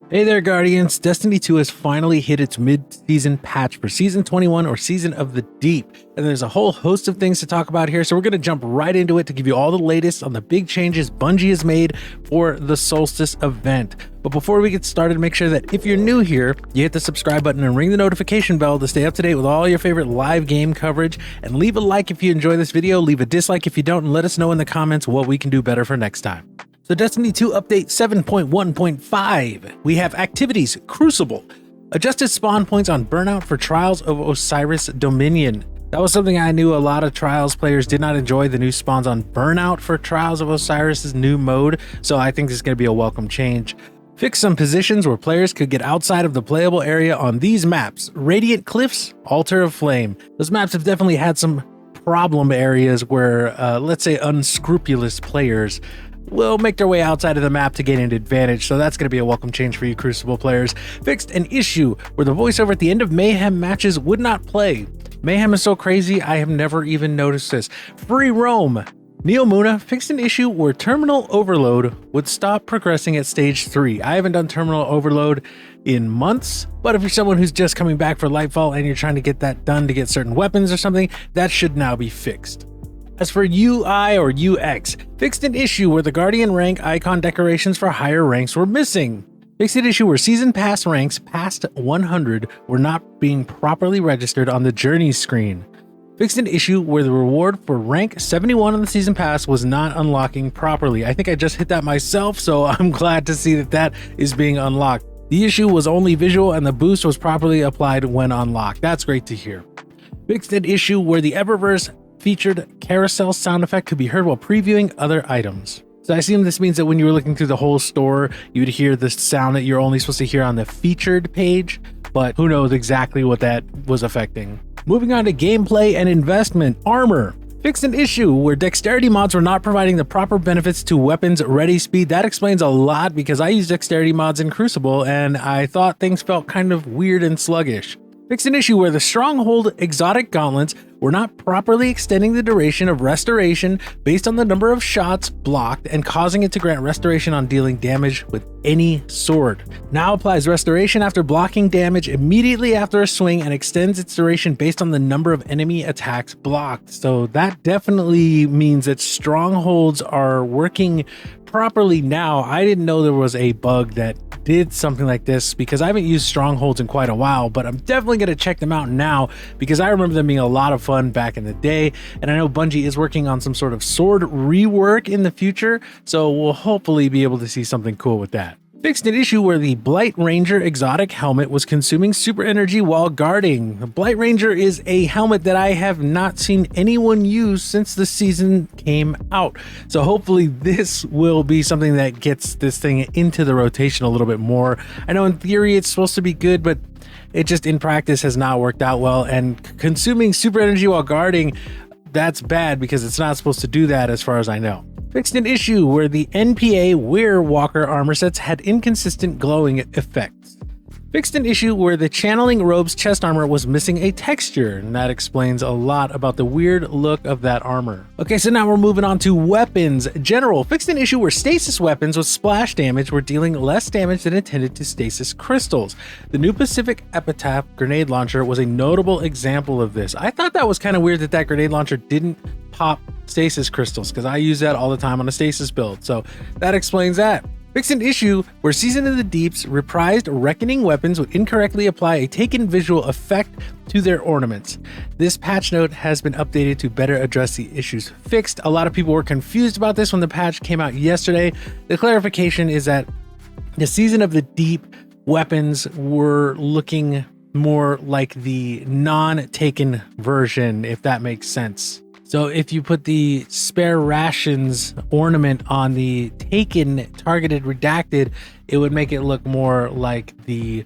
Hey there, Guardians! Destiny 2 has finally hit its mid-season patch for Season 21 or Season of the Deep, and there's a whole host of things to talk about here, so we're going to jump right into it to give you all the latest on the big changes Bungie has made for the Solstice event. But before we get started, make sure that if you're new here, you hit the subscribe button and ring the notification bell to stay up to date with all your favorite live game coverage, and leave a like if you enjoy this video, leave a dislike if you don't, and let us know in the comments what we can do better for next time. So Destiny 2 Update 7.1.5, we have activities, Crucible, adjusted spawn points on Burnout for Trials of Osiris Dominion. That was something I knew a lot of Trials players did not enjoy, the new spawns on Burnout for Trials of Osiris's new mode, so I think this is going to be a welcome change. Fix some positions where players could get outside of the playable area on these maps, Radiant Cliffs, Altar of Flame. Those maps have definitely had some problem areas where, let's say, unscrupulous players will make their way outside of the map to gain an advantage, so that's going to be a welcome change for you Crucible players. Fixed an issue where the voiceover at the end of Mayhem matches would not play. Mayhem is so crazy, I have never even noticed this. Free roam. Neomuna fixed an issue where terminal overload would stop progressing at stage 3. I haven't done terminal overload in months, but if you're someone who's just coming back for Lightfall and you're trying to get that done to get certain weapons or something, that should now be fixed. As for UI or UX, fixed an issue where the Guardian rank icon decorations for higher ranks were missing. Fixed an issue where season pass ranks past 100 were not being properly registered on the journey screen. Fixed an issue where the reward for rank 71 on the season pass was not unlocking properly. I think I just hit that myself, so I'm glad to see that that is being unlocked. The issue was only visual and the boost was properly applied when unlocked. That's great to hear. Fixed an issue where the Eververse featured carousel sound effect could be heard while previewing other items. So I assume this means that when you were looking through the whole store, you would hear the sound that you're only supposed to hear on the featured page, but who knows exactly what that was affecting. Moving on to gameplay and investment, armor. Fixed an issue where dexterity mods were not providing the proper benefits to weapons ready speed. That explains a lot because I use dexterity mods in Crucible and I thought things felt kind of weird and sluggish. Fixed an issue where the Stronghold exotic gauntlets were not properly extending the duration of restoration based on the number of shots blocked and causing it to grant restoration on dealing damage with any sword. Now applies restoration after blocking damage immediately after a swing and extends its duration based on the number of enemy attacks blocked. So that definitely means that Strongholds are working properly now. I didn't know there was a bug that did something like this because I haven't used Strongholds in quite a while, but I'm definitely going to check them out now because I remember them being a lot of fun back in the day, and I know Bungie is working on some sort of sword rework in the future, so we'll hopefully be able to see something cool with that. Fixed an issue where the Blight Ranger exotic helmet was consuming super energy while guarding. The Blight Ranger is a helmet that I have not seen anyone use since the season came out. So hopefully this will be something that gets this thing into the rotation a little bit more. I know in theory it's supposed to be good, but it just in practice has not worked out well. And consuming super energy while guarding, that's bad because it's not supposed to do that as far as I know. Fixed an issue where the NPA Werewalker armor sets had inconsistent glowing effects. Fixed an issue where the Channeling Robe's chest armor was missing a texture, and that explains a lot about the weird look of that armor. Okay, so now we're moving on to weapons. General fixed an issue where stasis weapons with splash damage were dealing less damage than intended to stasis crystals. The new Pacific Epitaph grenade launcher was a notable example of this. I thought that was kind of weird that that grenade launcher didn't pop stasis crystals because I use that all the time on a stasis build, so that explains that. Fixed an issue where Season of the Deep's reprised Reckoning weapons would incorrectly apply a taken visual effect to their ornaments. This patch note has been updated to better address the issues fixed. A lot of people were confused about this when the patch came out yesterday. The clarification is that the Season of the Deep weapons were looking more like the non-taken version, if that makes sense. So if you put the spare rations ornament on the taken targeted redacted, it would make it look more like the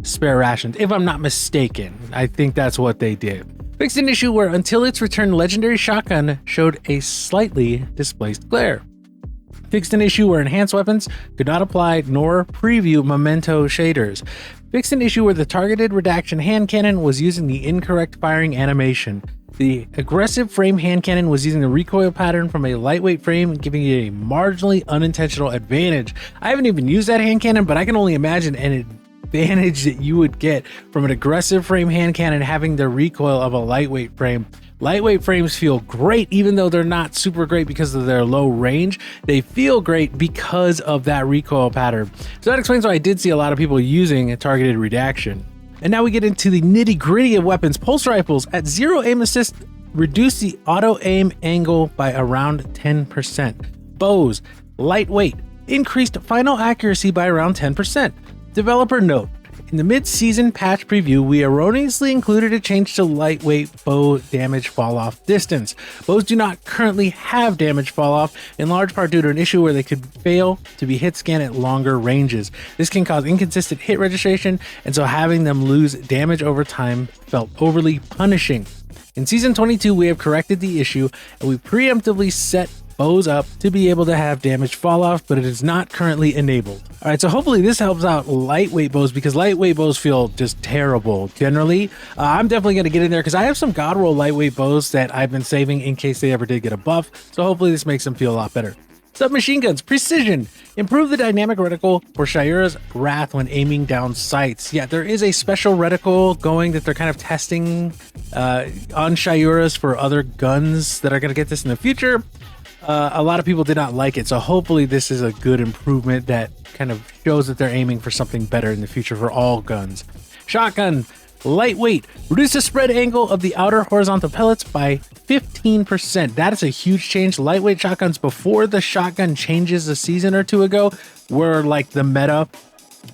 spare rations, if I'm not mistaken. I think that's what they did. Fixed an issue where until its return legendary shotgun showed a slightly displaced glare. Fixed an issue where enhanced weapons could not apply nor preview memento shaders. Fixed an issue where the targeted redaction hand cannon was using the incorrect firing animation. The aggressive frame hand cannon was using the recoil pattern from a lightweight frame, giving it a marginally unintentional advantage. I haven't even used that hand cannon, but I can only imagine an advantage that you would get from an aggressive frame hand cannon having the recoil of a lightweight frame. Lightweight frames feel great, even though they're not super great because of their low range. They feel great because of that recoil pattern. So that explains why I did see a lot of people using a targeted redaction. And now we get into the nitty gritty of weapons. Pulse rifles at 0 aim assist reduce the auto aim angle by around 10%. Bows, lightweight, increased final accuracy by around 10%. Developer note: in the mid-season patch preview, we erroneously included a change to lightweight bow damage fall-off distance. Bows do not currently have damage fall-off, in large part due to an issue where they could fail to be hit scan at longer ranges. This can cause inconsistent hit registration, and so having them lose damage over time felt overly punishing. In Season 22, we have corrected the issue, and we preemptively set bows up to be able to have damage fall off, but it is not currently enabled. All right, so hopefully this helps out lightweight bows, because lightweight bows feel just terrible generally. I'm definitely going to get in there because I have some god roll lightweight bows that I've been saving in case they ever did get a buff, so hopefully this makes them feel a lot better. Submachine guns, precision. Improve the dynamic reticle for Shayura's Wrath when aiming down sights. Yeah, there is a special reticle going that they're kind of testing on Shayura's for other guns that are going to get this in the future. A lot of people did not like it, so hopefully this is a good improvement that kind of shows that they're aiming for something better in the future for all guns. Shotgun, lightweight, reduce the spread angle of the outer horizontal pellets by 15%. That is a huge change. Lightweight shotguns before the shotgun changes a season or two ago were like the meta,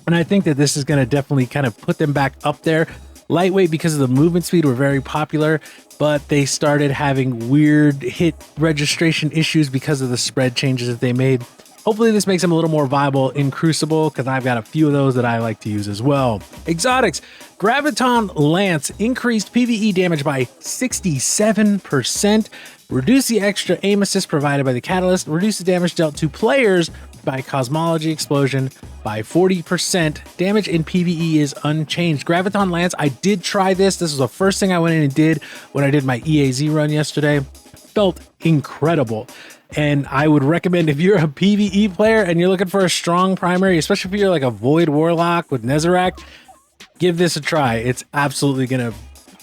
and I think that this is going to definitely kind of put them back up there. Lightweight, because of the movement speed, were very popular, but they started having weird hit registration issues because of the spread changes that they made. Hopefully this makes them a little more viable in Crucible, because I've got a few of those that I like to use as well. Exotics, Graviton Lance increased PvE damage by 67%, reduce the extra aim assist provided by the catalyst, reduce the damage dealt to players by Cosmology Explosion by 40%. Damage in PvE is unchanged. Graviton Lance, I did try this. This was the first thing I went in and did when I did my EAZ run yesterday. Felt incredible. And I would recommend, if you're a PvE player and you're looking for a strong primary, especially if you're like a Void Warlock with Nezarec, give this a try. It's absolutely going to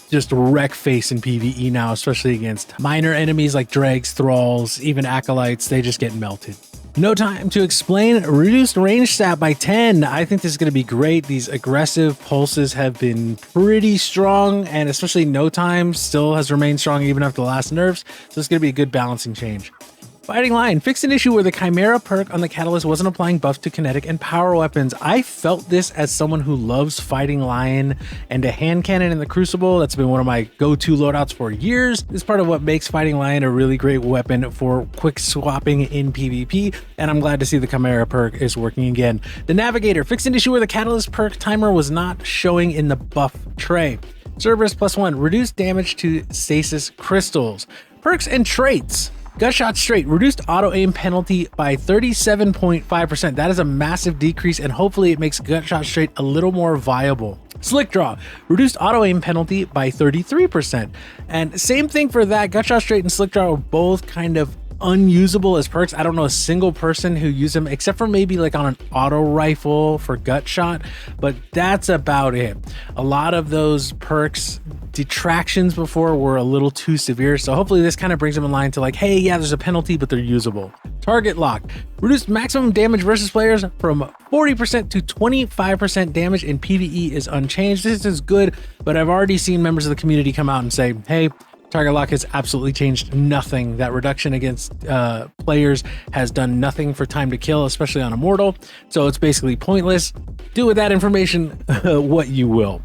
just wreck face in PvE now, especially against minor enemies like Dregs, Thralls, even Acolytes. They just get melted. No time to explain. Reduced range stat by 10. I think this is going to be great. These aggressive pulses have been pretty strong, and especially No Time still has remained strong even after the last nerfs. So it's going to be a good balancing change. Fighting Lion fixed an issue where the Chimera perk on the Catalyst wasn't applying buffs to kinetic and power weapons. I felt this as someone who loves Fighting Lion and a hand cannon in the Crucible. That's been one of my go-to loadouts for years. This is part of what makes Fighting Lion a really great weapon for quick swapping in PvP, and I'm glad to see the Chimera perk is working again. The Navigator fixed an issue where the Catalyst perk timer was not showing in the buff tray. Cerberus +1, reduced damage to stasis crystals. Perks and traits. Gutshot Straight, reduced auto-aim penalty by 37.5%. That is a massive decrease, and hopefully it makes Gutshot Straight a little more viable. Slick Draw, reduced auto-aim penalty by 33%. And same thing for that. Gutshot Straight and Slick Draw are both kind of unusable as perks. I don't know a single person who used them, except for maybe like on an auto rifle for gut shot, but that's about it. A lot of those perks detractions before were a little too severe, so hopefully this kind of brings them in line to like, hey, yeah, there's a penalty, but they're usable. Target Lock, reduced maximum damage versus players from 40% to 25% damage in PvE is unchanged. This is good, but I've already seen members of the community come out and say, hey, Target Lock has absolutely changed nothing. That reduction against players has done nothing for time to kill, especially on Immortal. So it's basically pointless. Do with that information what you will.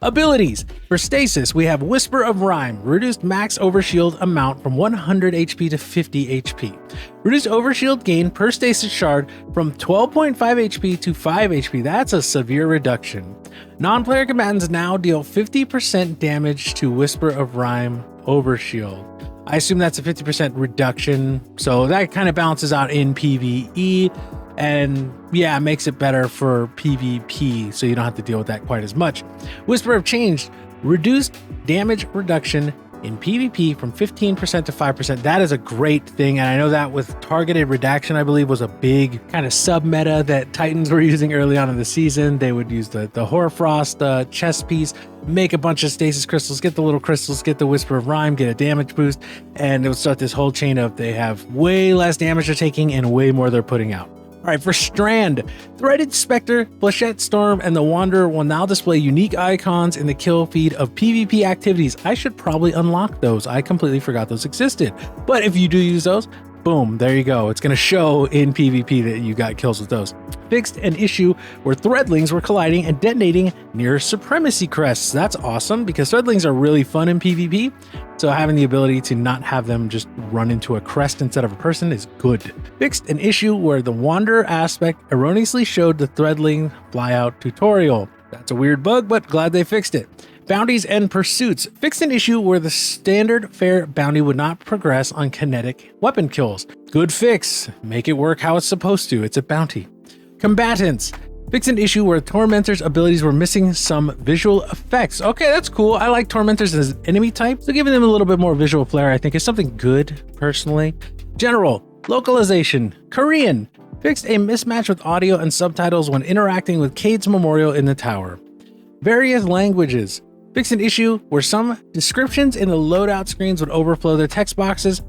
Abilities. For Stasis, we have Whisper of Rhyme, reduced max overshield amount from 100 HP to 50 HP. Reduced overshield gain per Stasis shard from 12.5 HP to 5 HP. That's a severe reduction. Non-player combatants now deal 50% damage to Whisper of Rhyme overshield. I assume that's a 50% reduction. So that kind of balances out in PvE. And yeah, it makes it better for PvP, so you don't have to deal with that quite as much. Whisper of Change, reduced damage reduction in PvP from 15% to 5%. That is a great thing. And I know that with targeted redaction, I believe, was a big kind of sub meta that Titans were using early on in the season. They would use the Hoarfrost chest piece, make a bunch of stasis crystals, get the little crystals, get the Whisper of Rhyme, get a damage boost, and it would start this whole chain of they have way less damage they're taking and way more they're putting out. All right, for Strand, Threaded Spectre, Flechette Storm, and the Wanderer will now display unique icons in the kill feed of PvP activities. I should probably unlock those. I completely forgot those existed. But if you do use those, boom, there you go. It's going to show in PvP that you got kills with those. Fixed an issue where Threadlings were colliding and detonating near Supremacy Crests. That's awesome because Threadlings are really fun in PvP. So having the ability to not have them just run into a crest instead of a person is good. Fixed an issue where the Wanderer aspect erroneously showed the Threadling flyout tutorial. That's a weird bug, but glad they fixed it. Bounties and Pursuits. Fixed an issue where the standard fare bounty would not progress on kinetic weapon kills. Good fix. Make it work how it's supposed to. It's a bounty. Combatants. Fix an issue where Tormentor's abilities were missing some visual effects. Okay, that's cool. I like Tormentors as enemy type, so giving them a little bit more visual flair I think is something good, personally. General. Localization. Korean. Fixed a mismatch with audio and subtitles when interacting with Cade's memorial in the tower. Various languages. Fixed an issue where some descriptions in the loadout screens would overflow their text boxes.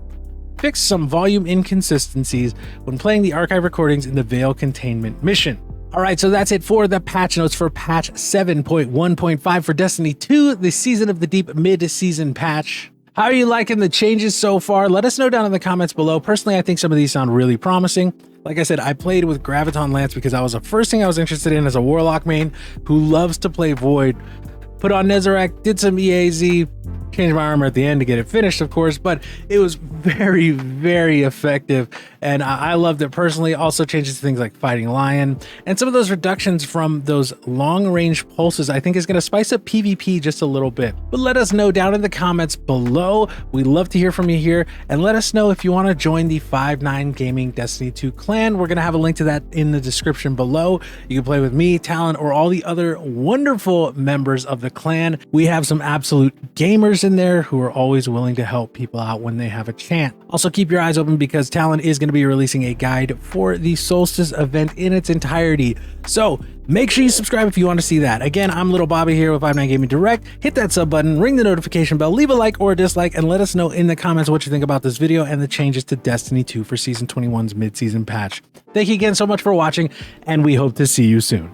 Fixed some volume inconsistencies when playing the archive recordings in the Veil Containment mission. All right, so that's it for the patch notes for patch 7.1.5 for Destiny 2, the Season of the Deep mid-season patch. How are you liking the changes so far? Let us know down in the comments below. Personally, I think some of these sound really promising. Like I said, I played with Graviton Lance because that was the first thing I was interested in as a Warlock main who loves to play Void. Put on Nezarec, did some EAZ, changed my armor at the end to get it finished, of course, but it was very, very effective, and I loved it personally. Also changes things like Fighting Lion, and some of those reductions from those long-range pulses I think is going to spice up PvP just a little bit. But let us know down in the comments below. We love to hear from you here, and let us know if you want to join the 5-9 Gaming Destiny 2 clan. We're going to have a link to that in the description below. You can play with me, Talon, or all the other wonderful members of the clan. We have some absolute gamers in there who are always willing to help people out when they have a chance. Also keep your eyes open because Talon is going to be releasing a guide for the Solstice event in its entirety. So make sure you subscribe if you want to see that. Again, I'm LittleBobby here with 5-9 Gaming Direct. Hit that sub button, ring the notification bell, leave a like or a dislike, and let us know in the comments what you think about this video and the changes to Destiny 2 for Season 21's mid-season patch. Thank you again so much for watching, and we hope to see you soon.